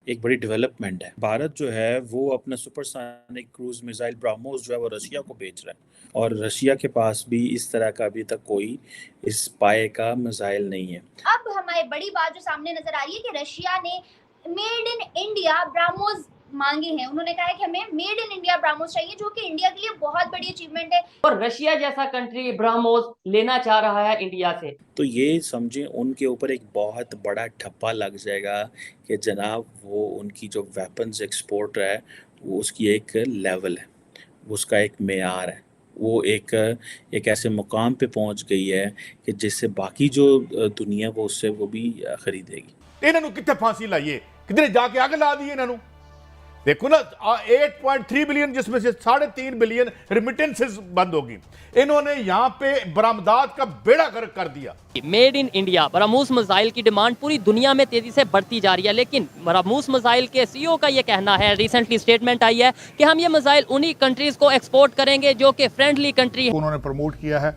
एक बड़ी डेवलपमेंट है। भारत जो है वो अपना सुपरसोनिक क्रूज मिसाइल ब्रह्मोस जो है वो रशिया को बेच रहा है, और रशिया के पास भी इस तरह का अभी तक कोई इस पाए का मिसाइल नहीं है। अब हमारी बड़ी बात जो सामने नजर आ रही है कि रशिया ने मेड इन इंडिया ब्राह्मोस मांगे हैं। उन्होंने कहा है कि हमें मेड इन इंडिया ब्राह्मोस चाहिए, जो कि इंडिया के लिए बहुत बड़ी अचीवमेंट है। और रशिया जैसा कंट्री ब्रह्मोस लेना चाह रहा है इंडिया से, तो ये समझें उनके ऊपर एक बहुत बड़ा ठप्पा लग जाएगा कि जनाब वो उनकी जो वेपन्स एक्सपोर्ट है वो उसकी एक लेवल है, उसका एक मेयार है, वो एक ऐसे मुकाम पे पहुंच गई है कि जिससे बाकी जो दुनिया वो उससे वो भी खरीदेगी। ਇਹਨਾਂ ਨੂੰ ਕਿੱਥੇ ਫਾਂਸੀ ਲਾਈਏ, ਕਿਧਰੇ ਜਾ ਕੇ ਅੱਗ ਲਾ ਦਈਏ ਇਹਨਾਂ ਨੂੰ। देखो ना 8.3 बिलियन जिसमें से 3.5 बिलियन रिमिटेंसेस बंद होगी। इन्होंने यहाँ पे बरामदात का बेड़ा गर्क कर दिया। Made in India BrahMos missile की डिमांड पूरी दुनिया में तेजी से बढ़ती जा रही है, लेकिन ब्रह्मोस मिसाइल के सीईओ का ये कहना है, रिसेंटली स्टेटमेंट आई है कि हम ये मिसाइल उन्हीं कंट्रीज को एक्सपोर्ट करेंगे जो कि फ्रेंडली कंट्री है। उन्होंने प्रमोट किया है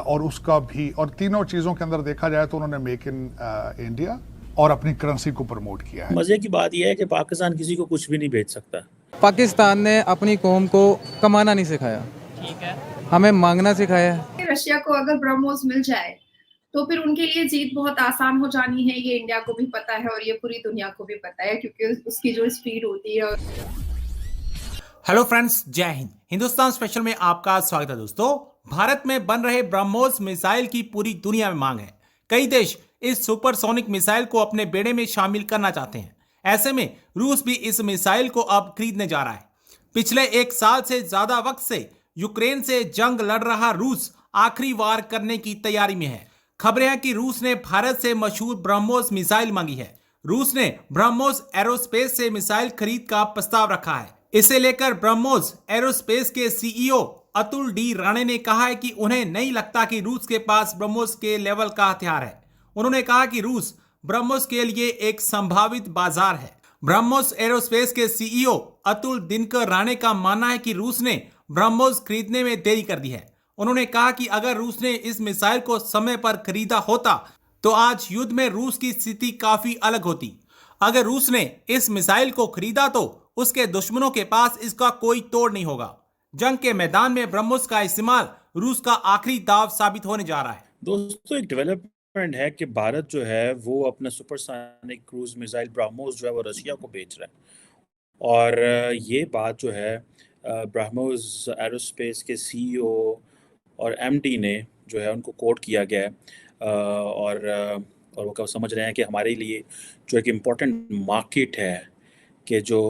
और उसका भी, और तीनों चीज़ों के अंदर देखा जाए तो उन्होंने मेक इन इंडिया और अपनी करेंसी को प्रमोट किया है। मजे की बात यह है कि पाकिस्तान किसी को कुछ भी नहीं भेज सकता। पाकिस्तान ने अपनी कौम को कमाना नहीं सिखाया, ठीक है, हमें मांगना सिखाया है। रशिया को अगर ब्रह्मोस मिल जाए तो फिर उनके लिए जीत बहुत आसान हो जानी है। ये इंडिया को भी पता है और ये पूरी दुनिया को भी पता है, क्योंकि उसकी जो स्पीड होती है। हेलो फ्रेंड्स, जय हिंद। हिंदुस्तान स्पेशल में आपका स्वागत है। दोस्तों, भारत में बन रहे ब्रह्मोस मिसाइल की पूरी दुनिया में मांग है। कई देश इस सुपरसोनिक मिसाइल को अपने बेड़े में शामिल करना चाहते हैं। ऐसे में रूस भी इस मिसाइल को अब खरीदने जा रहा है। पिछले एक साल से ज्यादा वक्त से यूक्रेन से जंग लड़ रहा रूस आखिरी वार करने की तैयारी में है। खबरें हैं कि रूस ने भारत से मशहूर ब्रह्मोस मिसाइल मांगी है। रूस ने ब्रह्मोस एरोस्पेस से मिसाइल खरीद का प्रस्ताव रखा है। इसे लेकर ब्रह्मोस एरोस्पेस के सीईओ अतुल डी राणे ने कहा है कि उन्हें नहीं लगता कि रूस के पास ब्रह्मोस के लेवल का हथियार है। उन्होंने कहा कि रूस ब्रह्मोस के लिए एक संभावित बाजार है। ब्रह्मोस एरोस्पेस के सीईओ अतुल दिनकर राणे का मानना है कि रूस ने ब्रह्मोस खरीदने में देरी कर दी है। उन्होंने कहा कि अगर रूस ने इस मिसाइल को समय पर खरीदा होता तो आज युद्ध में रूस की स्थिति काफी अलग होती। अगर रूस ने इस मिसाइल को खरीदा तो उसके दुश्मनों के पास इसका कोई तोड़ नहीं होगा। जंग के मैदान में ब्रह्मोस का इस्तेमाल रूस का आखिरी दाव साबित होने जा रहा है। दोस्तों, एक डेवलपमेंट है कि भारत जो है वो अपना सुपरसोनिक क्रूज मिसाइल ब्रह्मोस जो है वो रशिया को बेच रहा है, और ये बात जो है ब्रह्मोस एरोस्पेस के सीईओ और एमडी ने जो है उनको कोट किया गया है, और वो समझ रहे हैं कि हमारे लिए जो एक इम्पॉर्टेंट मार्केट है कि जो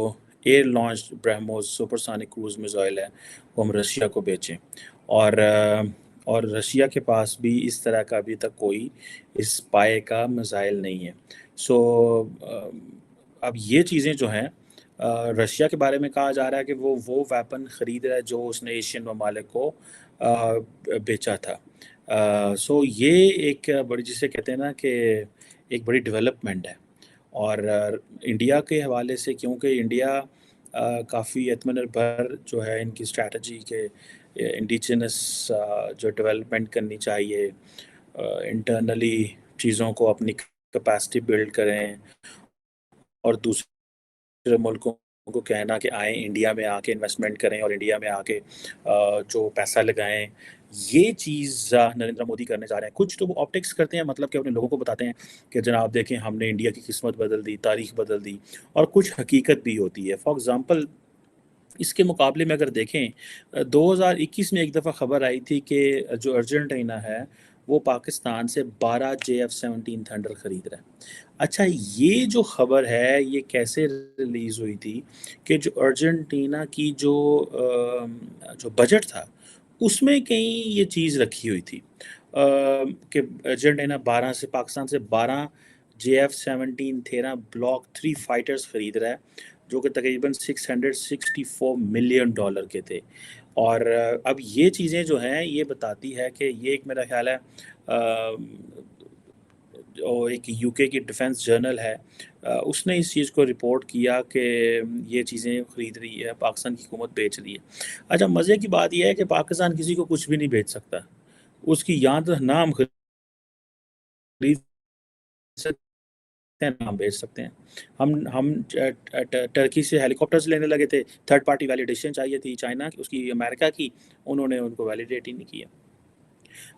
air launch BrahMos supersonic cruise missile है वो हम रशिया को बेचें, और रशिया के पास भी इस तरह का अभी तक कोई इस पाए का मिसाइल नहीं है। सो अब ये चीज़ें जो हैं, रशिया के बारे में कहा जा रहा है कि वो वेपन ख़रीद रहा है जो उसने एशियन ममालिक को बेचा था। सो ये एक बड़ी, जिसे कहते हैं ना कि एक बड़ी डेवलपमेंट है। और इंडिया के हवाले से, क्योंकि इंडिया काफ़ी आत्मनिर्भर जो है इनकी स्ट्रैटेजी के इंडिजिनस जो डेवलपमेंट करनी चाहिए, इंटरनली चीज़ों को अपनी कैपेसिटी बिल्ड करें, और दूसरे मुल्कों को कहना कि आए इंडिया में आके इन्वेस्टमेंट करें और इंडिया में आके जो पैसा लगाएं, ये चीज़ नरेंद्र मोदी करने जा रहे हैं। कुछ तो वो ऑप्टिक्स करते हैं, मतलब कि अपने लोगों को बताते हैं कि जनाब देखें हमने इंडिया की किस्मत बदल दी, तारीख बदल दी, और कुछ हकीकत भी होती है। फॉर एग्ज़ाम्पल, इसके मुकाबले में अगर देखें 2021 में एक दफ़ा खबर आई थी कि जो अर्जेंटीना है वो पाकिस्तान से 12 JF-17 थंडर ख़रीद रहा है। अच्छा, ये जो ख़बर है ये कैसे रिलीज़ हुई थी कि जो अर्जेंटीना की जो बजट था उसमें कहीं ये चीज़ रखी हुई थी कि अर्जेंटीना पाकिस्तान से 12 JF-17 13 ब्लॉक 3 फाइटर्स ख़रीद रहा है, जो कि तकरीबन $664 मिलियन के थे। और अब ये चीज़ें जो हैं ये बताती है कि ये एक, मेरा ख्याल है और एक यूके की डिफेंस जर्नल है, उसने इस चीज़ को रिपोर्ट किया कि ये चीज़ें ख़रीद रही है, पाकिस्तान की हुकूमत बेच रही है। अच्छा, मज़े की बात यह है कि पाकिस्तान किसी को कुछ भी नहीं बेच सकता, उसकी यहाँ तो नाम खरीद हैं, नाम भेज सकते हैं। हम टर्की से हेलीकॉप्टर्स लेने लगे थे, थर्ड पार्टी वैलिडेशन चाहिए थी चाइना की, उसकी अमेरिका की, उन्होंने उनको वैलिडेट ही नहीं किया।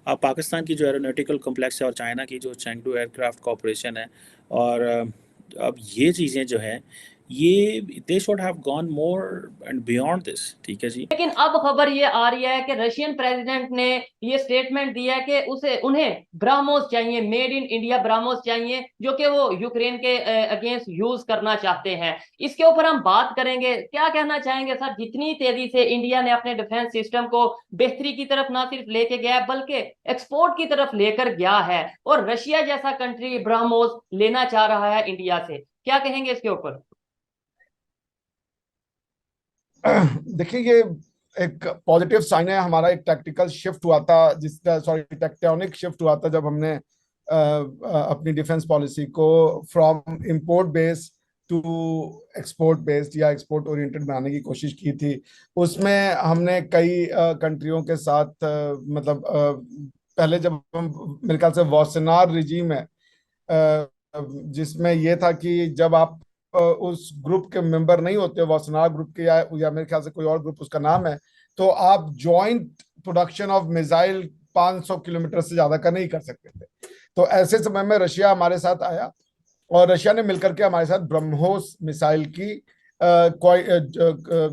अब पाकिस्तान की जो एरोनॉटिकल कॉम्प्लेक्स है और चाइना की जो चेंगडू एयरक्राफ्ट कॉरपोरेशन है, और अब ये चीज़ें जो हैं ये they should have gone more and beyond this, ठीक है जी। लेकिन अब खबर ये आ रही है कि रशियन प्रेसिडेंट ने ये स्टेटमेंट दिया है कि उन्हें ब्राह्मोस चाहिए, मेड इन इंडिया ब्राह्मोस चाहिए, जो कि वो यूक्रेन के अगेंस्ट यूज करना चाहते हैं। इसके ऊपर हम बात करेंगे। क्या कहना चाहेंगे सर, जितनी तेजी से इंडिया ने अपने डिफेंस सिस्टम को बेहतरी की तरफ ना सिर्फ लेके गया है बल्कि एक्सपोर्ट की तरफ लेकर गया है, और रशिया जैसा कंट्री ब्राह्मोस लेना चाह रहा है इंडिया से, क्या कहेंगे इसके ऊपर? देखिए, ये एक पॉजिटिव साइन है। हमारा एक टैक्टिकल शिफ्ट हुआ था, टेक्टोनिक शिफ्ट हुआ था, जब हमने अपनी डिफेंस पॉलिसी को from import based to export based या एक्सपोर्ट ओरिएंटेड बनाने की कोशिश की थी। उसमें हमने कई कंट्रियों के साथ पहले जब हम, मेरे ख्याल से वॉसेनार रिजीम है, जिसमें यह था कि जब आप उस ग्रुप के मेंबर नहीं होते, वॉसेनार ग्रुप के या मेरे ख्याल से कोई और ग्रुप उसका नाम है, तो आप joint production of missile 500 kilometre से ज्यादा का नहीं कर सकते थे। तो ऐसे समय में रशिया हमारे साथ आया और रशिया ने मिलकर के हमारे साथ ब्रह्मोस मिसाइल की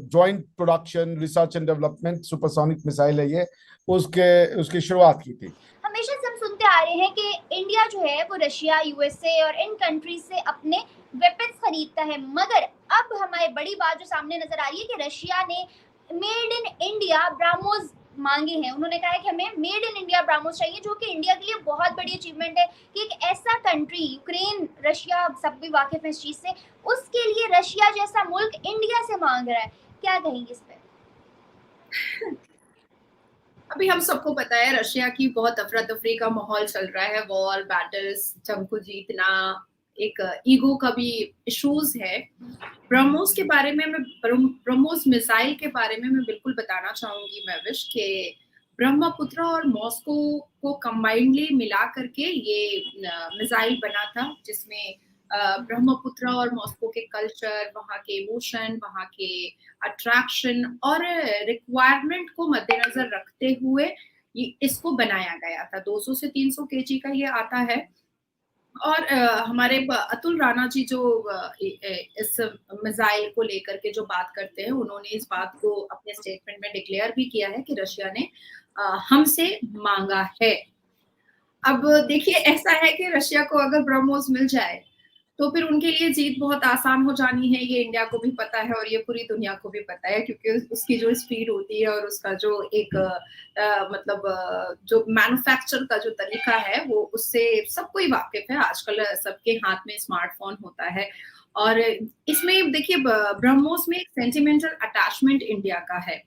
joint production, research and development supersonic missile है ये, उसकी शुरुआत की थी। हमेशा से हम सुनते आ रहे हैं कि इंडिया जो है वो रशिया, यूएसए और इन कंट्रीज से अपने वेपन्स खरीदता है, मगर अब हमारी बड़ी बात जो सामने नजर आ रही है कि रशिया ने मेड इन इंडिया ब्राह्मोस मांगे हैं। उन्होंने कहा है कि हमें मेड इन इंडिया ब्राह्मोस चाहिए, जो कि इंडिया के लिए बहुत बड़ी अचीवमेंट है कि एक ऐसा कंट्री, यूक्रेन, रशिया, सब भी वाकिफ है इस चीज से, उसके लिए रशिया जैसा मुल्क इंडिया से मांग रहा है। क्या कहेंगे इस पे? अभी हम सबको पता है रशिया की बहुत अफरा तफरी का माहौल चल रहा है, वॉर, बैटल्स, जंग को जीतना, एक ईगो का भी इश्यूज है। ब्रह्मोस के बारे में, ब्रह्मोस मिसाइल के बारे में मैं बिल्कुल बताना चाहूंगी महविश के ब्रह्मपुत्र और मॉस्को को कंबाइंडली मिला करके ये मिसाइल बना था, जिसमें ब्रह्मपुत्र और मॉस्को के कल्चर, वहाँ के इमोशन, वहाँ के अट्रैक्शन और रिक्वायरमेंट को मद्देनजर रखते हुए इसको बनाया गया था। 200 से 300 केजी का ये आता है। और हमारे अतुल राणा जी जो इस मिसाइल को लेकर के जो बात करते हैं, उन्होंने इस बात को अपने स्टेटमेंट में डिक्लेयर भी किया है कि रशिया ने हमसे मांगा है। अब देखिए, ऐसा है कि रशिया को अगर ब्रह्मोस मिल जाए तो फिर उनके लिए जीत बहुत आसान हो जानी है। ये इंडिया को भी पता है और ये पूरी दुनिया को भी पता है, क्योंकि उसकी जो स्पीड होती है और उसका जो एक जो मैन्युफैक्चर का जो तरीका है, वो उससे सबको ही वाकिफ है। आजकल सबके हाथ में स्मार्टफोन होता है और इसमें देखिए ब्रह्मोस में एक सेंटिमेंटल अटैचमेंट इंडिया का है।